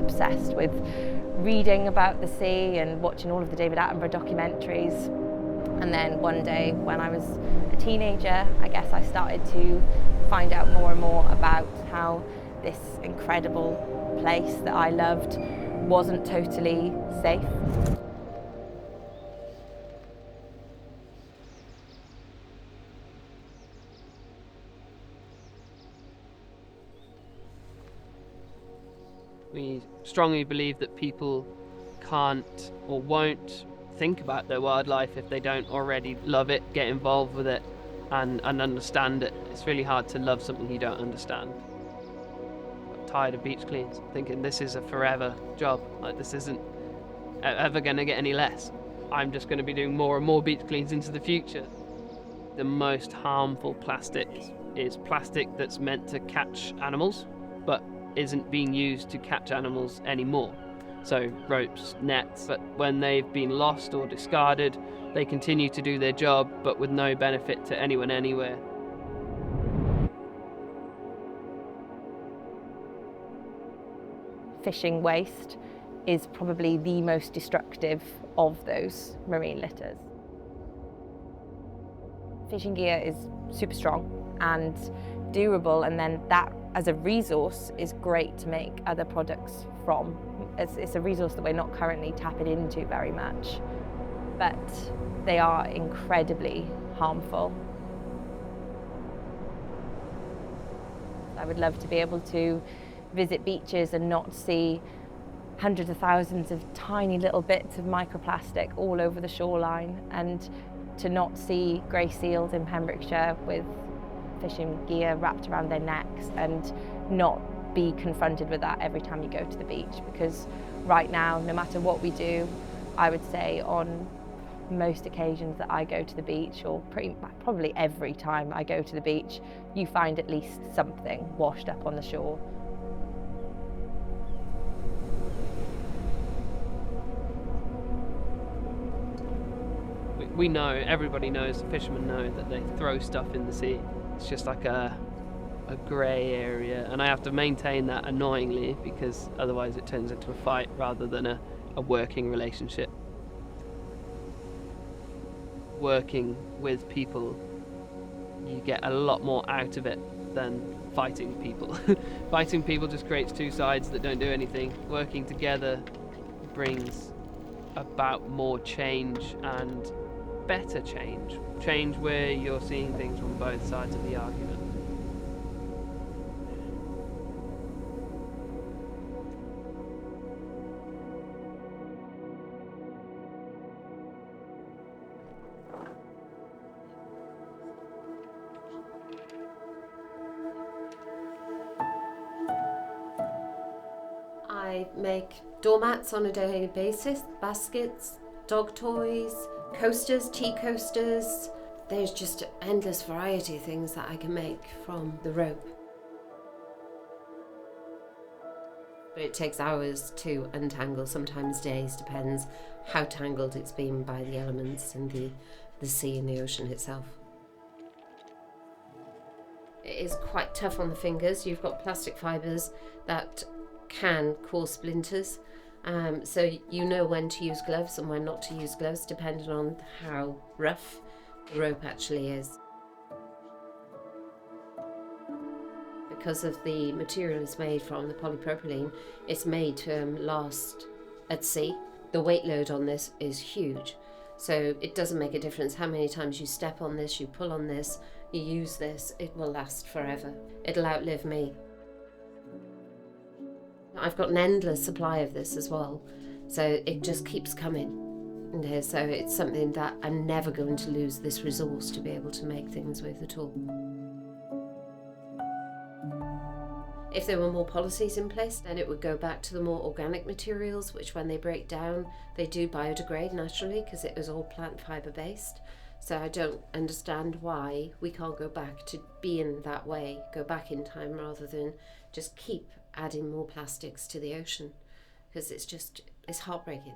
obsessed with reading about the sea and watching all of the David Attenborough documentaries. And then one day when I was a teenager, I guess I started to find out more and more about how this incredible place that I loved wasn't totally safe. We strongly believe that people can't or won't think about their wildlife if they don't already love it, get involved with it and understand it. It's really hard to love something you don't understand. I'm tired of beach cleans, thinking this is a forever job. Like, this isn't ever going to get any less. I'm just going to be doing more and more beach cleans into the future. The most harmful plastic is plastic that's meant to catch animals, but isn't being used to catch animals anymore. So ropes, nets, but when they've been lost or discarded, they continue to do their job, but with no benefit to anyone anywhere. Fishing waste is probably the most destructive of those marine litters. Fishing gear is super strong and durable, and then that as a resource is great to make other products from. It's a resource that we're not currently tapping into very much, but they are incredibly harmful. I would love to be able to visit beaches and not see hundreds of thousands of tiny little bits of microplastic all over the shoreline, and to not see grey seals in Pembrokeshire with fishing gear wrapped around their necks and not be confronted with that every time you go to the beach. Because right now, no matter what we do, I would say on most occasions that I go to the beach, or probably every time I go to the beach, you find at least something washed up on the shore. We know, everybody knows, the fishermen know that they throw stuff in the sea. It's just like a grey area, and I have to maintain that annoyingly, because otherwise it turns into a fight rather than a working relationship. Working with people, you get a lot more out of it than fighting people. Fighting people just creates two sides that don't do anything. Working together brings about more change and better change where you're seeing things from both sides of the argument. I make doormats on a daily basis, baskets, dog toys, coasters, tea coasters. There's just endless variety of things that I can make from the rope. But it takes hours to untangle, sometimes days, depends how tangled it's been by the elements and the sea and the ocean itself. It is quite tough on the fingers. You've got plastic fibres that can cause splinters. So you know when to use gloves and when not to use gloves, depending on how rough the rope actually is. Because of the material it's made from, the polypropylene, it's made to last at sea. The weight load on this is huge, so it doesn't make a difference how many times you step on this, you pull on this, you use this, it will last forever. It'll outlive me. I've got an endless supply of this as well, so it just keeps coming. And so it's something that I'm never going to lose this resource to be able to make things with at all. If there were more policies in place, then it would go back to the more organic materials, which when they break down, they do biodegrade naturally because it was all plant fibre based. So I don't understand why we can't go back to being that way, go back in time rather than just keep adding more plastics to the ocean, because it's heartbreaking.